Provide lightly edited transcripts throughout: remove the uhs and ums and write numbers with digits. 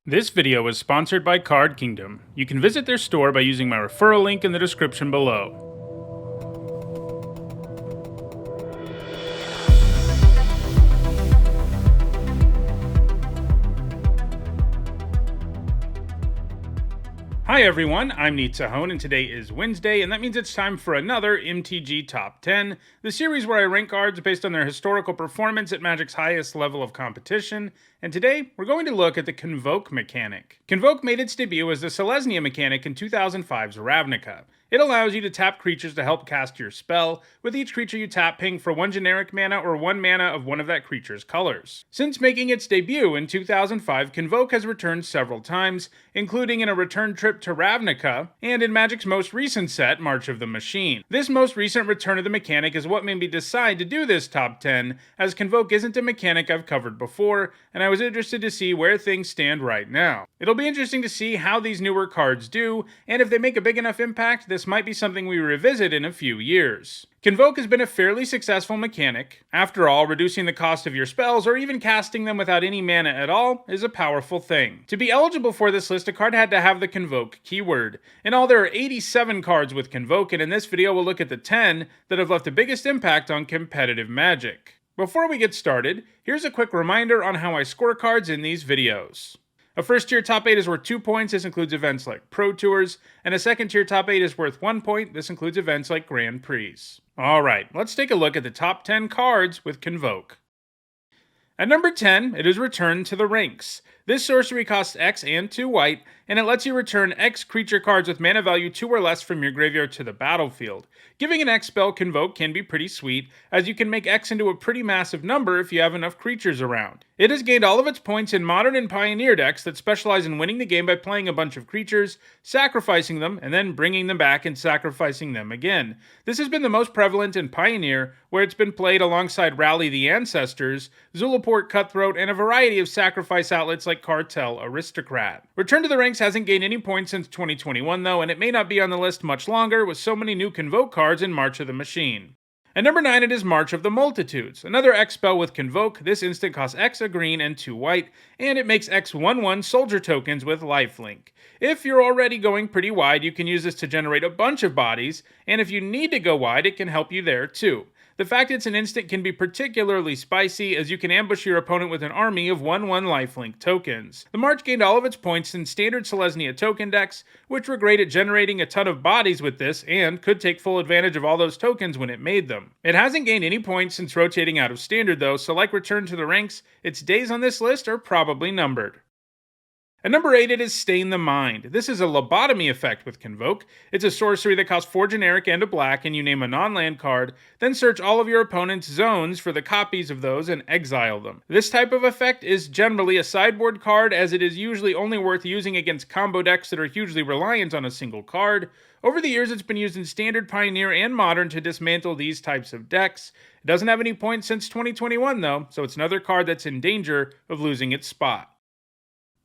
This video is sponsored by Card Kingdom. You can visit their store by using my referral link in the description below. Hi everyone, I'm Neat Sahone, and today is Wednesday, and that means it's time for another MTG Top 10, the series where I rank cards based on their historical performance at Magic's highest level of competition, and today we're going to look at the Convoke mechanic. Convoke made its debut as the Selesnya mechanic in 2005's Ravnica. It allows you to tap creatures to help cast your spell, with each creature you tap paying for 1 generic mana or 1 mana of one of that creature's colors. Since making its debut in 2005, Convoke has returned several times, including in a return trip to Ravnica, and in Magic's most recent set, March of the Machine. This most recent return of the mechanic is what made me decide to do this top 10, as Convoke isn't a mechanic I've covered before, and I was interested to see where things stand right now. It'll be interesting to see how these newer cards do, and if they make a big enough impact, this might be something we revisit in a few years. Convoke has been a fairly successful mechanic. After all, reducing the cost of your spells, or even casting them without any mana at all, is a powerful thing. To be eligible for this list, a card had to have the Convoke keyword. In all, there are 87 cards with Convoke, and in this video we'll look at the 10 that have left the biggest impact on competitive Magic. Before we get started, here's a quick reminder on how I score cards in these videos. A first tier top 8 is worth 2 points, this includes events like Pro Tours, and a second tier top 8 is worth 1 point, this includes events like Grand Prix. Alright, let's take a look at the top 10 cards with Convoke. At number 10, it is Return to the Ranks. This sorcery costs X and 2 white, and it lets you return X creature cards with mana value 2 or less from your graveyard to the battlefield. Giving an X spell Convoke can be pretty sweet, as you can make X into a pretty massive number if you have enough creatures around. It has gained all of its points in Modern and Pioneer decks that specialize in winning the game by playing a bunch of creatures, sacrificing them, and then bringing them back and sacrificing them again. This has been the most prevalent in Pioneer, where it's been played alongside Rally the Ancestors, Zulaport Cutthroat, and a variety of sacrifice outlets like Cartel Aristocrat. Return to the Ranks hasn't gained any points since 2021 though, and it may not be on the list much longer with so many new Convoke cards in March of the Machine. At number 9, it is March of the Multitudes. Another X spell with Convoke. This instant costs X a green and 2 white, and it makes X 1/1 soldier tokens with lifelink. If you're already going pretty wide, you can use this to generate a bunch of bodies, and if you need to go wide, it can help you there too. The fact it's an instant can be particularly spicy, as you can ambush your opponent with an army of 1/1 lifelink tokens. The March gained all of its points in standard Selesnya token decks, which were great at generating a ton of bodies with this, and could take full advantage of all those tokens when it made them. It hasn't gained any points since rotating out of standard though, so like Return to the Ranks, its days on this list are probably numbered. At number 8, it is Stain the Mind. This is a lobotomy effect with Convoke. It's a sorcery that costs 4 generic and a black, and you name a non-land card, then search all of your opponent's zones for the copies of those and exile them. This type of effect is generally a sideboard card, as it is usually only worth using against combo decks that are hugely reliant on a single card. Over the years, it's been used in Standard, Pioneer, and Modern to dismantle these types of decks. It doesn't have any points since 2021 though, so it's another card that's in danger of losing its spot.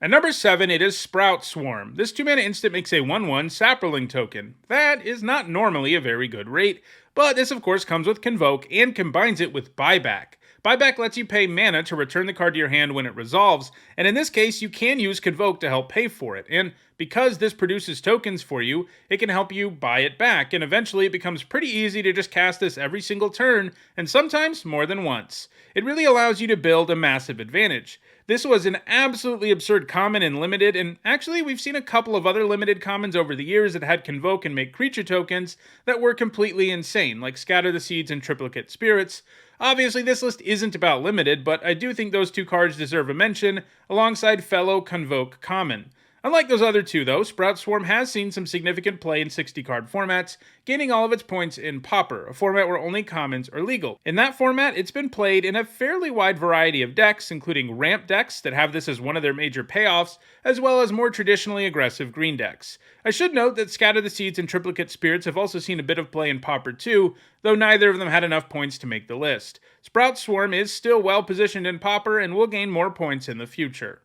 At number 7, it is Sprout Swarm. This 2-mana instant makes a 1/1 Saproling token. That is not normally a very good rate, but this of course comes with Convoke and combines it with Buyback. Buyback lets you pay mana to return the card to your hand when it resolves, and in this case you can use Convoke to help pay for it, and because this produces tokens for you, it can help you buy it back, and eventually it becomes pretty easy to just cast this every single turn, and sometimes more than once. It really allows you to build a massive advantage. This was an absolutely absurd common in Limited, and actually we've seen a couple of other Limited commons over the years that had Convoke and make creature tokens that were completely insane, like Scatter the Seeds and Triplicate Spirits. Obviously this list isn't about Limited, but I do think those two cards deserve a mention, alongside fellow Convoke common. Unlike those other two though, Sprout Swarm has seen some significant play in 60-card formats, gaining all of its points in Pauper, a format where only commons are legal. In that format, it's been played in a fairly wide variety of decks, including ramp decks that have this as one of their major payoffs, as well as more traditionally aggressive green decks. I should note that Scatter the Seeds and Triplicate Spirits have also seen a bit of play in Pauper too, though neither of them had enough points to make the list. Sprout Swarm is still well positioned in Pauper and will gain more points in the future.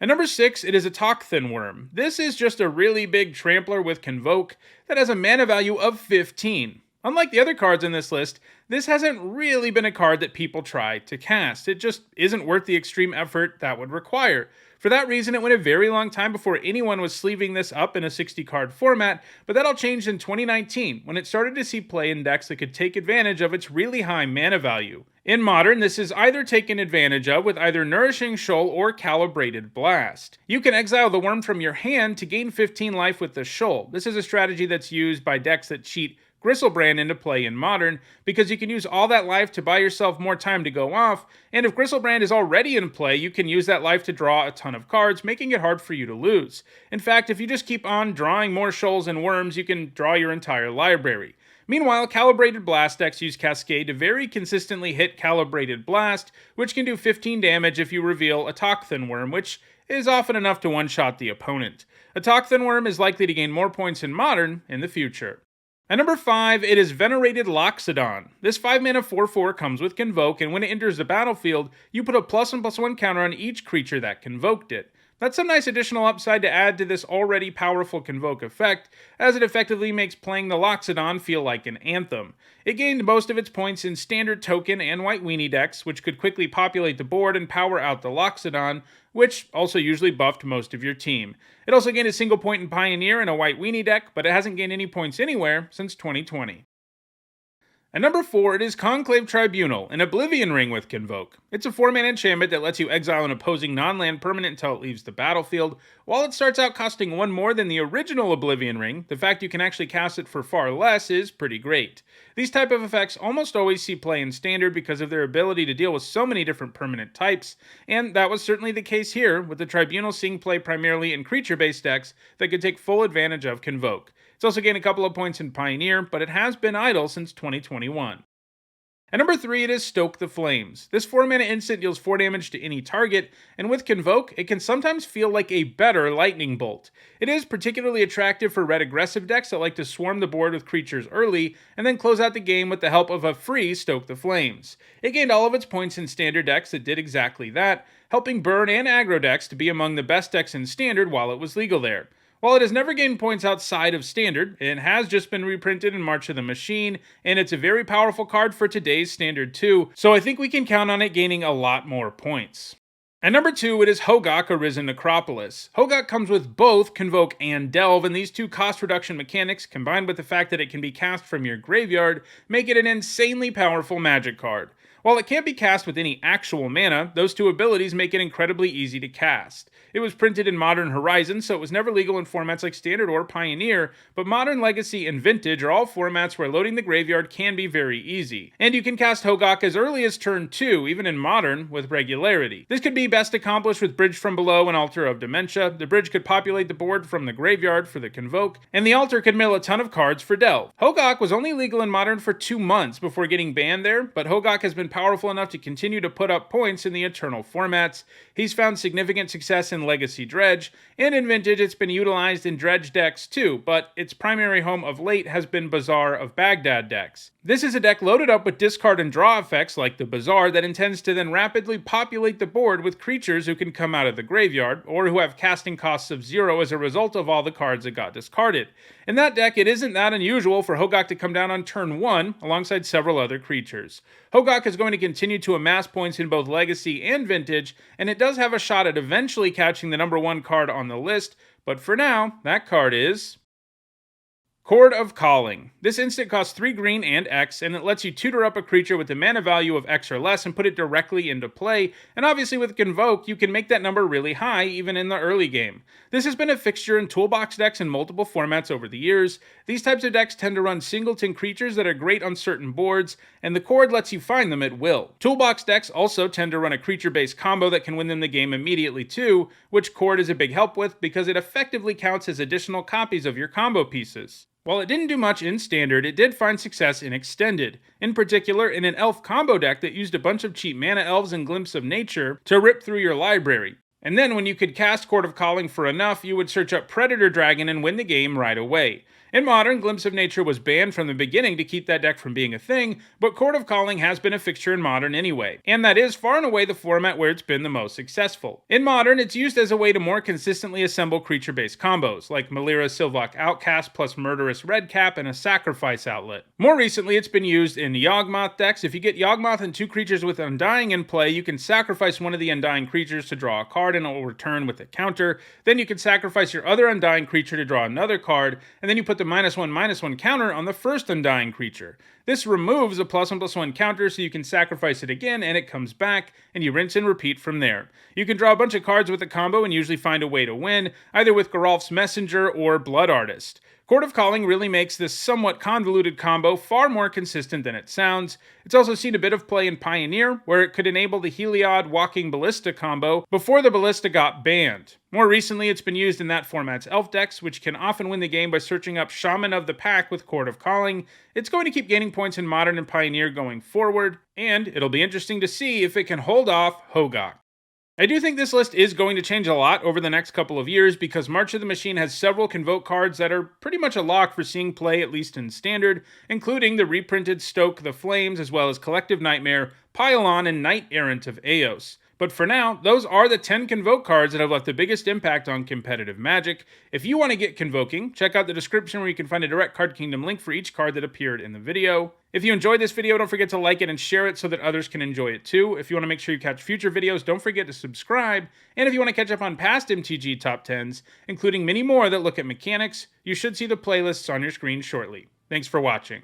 At number 6, it is a Tocthan Worm. This is just a really big trampler with Convoke that has a mana value of 15. Unlike the other cards in this list, this hasn't really been a card that people try to cast. It just isn't worth the extreme effort that would require. For that reason, it went a very long time before anyone was sleeving this up in a 60-card format, but that all changed in 2019 when it started to see play in decks that could take advantage of its really high mana value. In Modern, this is either taken advantage of with either Nourishing Shoal or Calibrated Blast. You can exile the worm from your hand to gain 15 life with the Shoal. This is a strategy that's used by decks that cheat Gristlebrand into play in Modern, because you can use all that life to buy yourself more time to go off, and if Gristlebrand is already in play, you can use that life to draw a ton of cards, making it hard for you to lose. In fact, if you just keep on drawing more Shoals and Worms, you can draw your entire library. Meanwhile, Calibrated Blast decks use Cascade to very consistently hit Calibrated Blast, which can do 15 damage if you reveal a Tocthan Worm, which is often enough to one-shot the opponent. A Tocthan Worm is likely to gain more points in Modern in the future. At number 5, it is Venerated Loxodon. This 5-mana 4/4 comes with Convoke, and when it enters the battlefield, you put a +1/+1 counter on each creature that convoked it. That's some nice additional upside to add to this already powerful Convoke effect, as it effectively makes playing the Loxodon feel like an anthem. It gained most of its points in standard token and white weenie decks, which could quickly populate the board and power out the Loxodon, which also usually buffed most of your team. It also gained a single point in Pioneer in a white weenie deck, but it hasn't gained any points anywhere since 2020. At number 4, it is Conclave Tribunal, an Oblivion Ring with Convoke. It's a 4-mana enchantment that lets you exile an opposing non-land permanent until it leaves the battlefield. While it starts out costing 1 more than the original Oblivion Ring, the fact you can actually cast it for far less is pretty great. These type of effects almost always see play in Standard because of their ability to deal with so many different permanent types, and that was certainly the case here, with the Tribunal seeing play primarily in creature-based decks that could take full advantage of Convoke. It's also gained a couple of points in Pioneer, but it has been idle since 2021. At number 3, it is Stoke the Flames. This 4-mana instant deals 4 damage to any target, and with Convoke, it can sometimes feel like a better Lightning Bolt. It is particularly attractive for red aggressive decks that like to swarm the board with creatures early, and then close out the game with the help of a free Stoke the Flames. It gained all of its points in standard decks that did exactly that, helping burn and aggro decks to be among the best decks in standard while it was legal there. While it has never gained points outside of Standard, it has just been reprinted in March of the Machine, and it's a very powerful card for today's Standard too, so I think we can count on it gaining a lot more points. At number 2, it is Hogaak Arisen Necropolis. Hogaak comes with both Convoke and Delve, and these two cost reduction mechanics, combined with the fact that it can be cast from your graveyard, make it an insanely powerful magic card. While it can't be cast with any actual mana, those two abilities make it incredibly easy to cast. It was printed in Modern Horizon, so it was never legal in formats like Standard or Pioneer, but Modern, Legacy, and Vintage are all formats where loading the graveyard can be very easy. And you can cast Hogaak as early as turn 2, even in Modern, with regularity. This could be best accomplished with Bridge from Below and Altar of Dementia. The Bridge could populate the board from the graveyard for the Convoke, and the Altar could mill a ton of cards for Delve. Hogaak was only legal in Modern for 2 months before getting banned there, but Hogaak has been powerful enough to continue to put up points in the Eternal formats. He's found significant success in Legacy Dredge, and in Vintage it's been utilized in Dredge decks too, but its primary home of late has been Bazaar of Baghdad decks. This is a deck loaded up with discard and draw effects like the Bazaar that intends to then rapidly populate the board with creatures who can come out of the graveyard, or who have casting costs of 0 as a result of all the cards that got discarded. In that deck, it isn't that unusual for Hogaak to come down on turn 1 alongside several other creatures. Hogaak is going to continue to amass points in both Legacy and Vintage, and it does have a shot at eventually catching the number 1 card on the list, but for now, that card is Chord of Calling. This instant costs 3 green and X, and it lets you tutor up a creature with a mana value of X or less and put it directly into play, and obviously with Convoke, you can make that number really high even in the early game. This has been a fixture in toolbox decks in multiple formats over the years. These types of decks tend to run singleton creatures that are great on certain boards, and the Chord lets you find them at will. Toolbox decks also tend to run a creature-based combo that can win them the game immediately too, which Chord is a big help with because it effectively counts as additional copies of your combo pieces. While it didn't do much in Standard, it did find success in Extended, in particular in an elf combo deck that used a bunch of cheap mana elves and Glimpse of Nature to rip through your library. And then when you could cast Chord of Calling for enough, you would search up Predator Dragon and win the game right away. In Modern, Glimpse of Nature was banned from the beginning to keep that deck from being a thing, but Court of Calling has been a fixture in Modern anyway, and that is far and away the format where it's been the most successful. In Modern, it's used as a way to more consistently assemble creature-based combos, like Malira Sylvok Outcast plus Murderous Redcap and a Sacrifice Outlet. More recently, it's been used in Yawgmoth decks. If you get Yawgmoth and 2 creatures with Undying in play, you can sacrifice one of the Undying creatures to draw a card and it will return with a counter. Then you can sacrifice your other Undying creature to draw another card, and then you put the -1/-1 counter on the first Undying creature. This removes a +1/+1 counter so you can sacrifice it again and it comes back, and you rinse and repeat from there. You can draw a bunch of cards with the combo and usually find a way to win, either with Geralf's Messenger or Blood Artist. Court of Calling really makes this somewhat convoluted combo far more consistent than it sounds. It's also seen a bit of play in Pioneer, where it could enable the Heliod Walking Ballista combo before the Ballista got banned. More recently, it's been used in that format's Elf decks, which can often win the game by searching up Shaman of the Pack with Court of Calling. It's going to keep gaining points in Modern and Pioneer going forward, and it'll be interesting to see if it can hold off Hogak. I do think this list is going to change a lot over the next couple of years because March of the Machine has several Convoke cards that are pretty much a lock for seeing play, at least in Standard, including the reprinted Stoke the Flames, as well as Collective Nightmare, Pile-On, and Knight Errant of Eos. But for now, those are the 10 Convoke cards that have left the biggest impact on competitive Magic. If you want to get Convoking, check out the description where you can find a direct Card Kingdom link for each card that appeared in the video. If you enjoyed this video, don't forget to like it and share it so that others can enjoy it too. If you want to make sure you catch future videos, don't forget to subscribe. And if you want to catch up on past MTG Top 10s, including many more that look at mechanics, you should see the playlists on your screen shortly. Thanks for watching.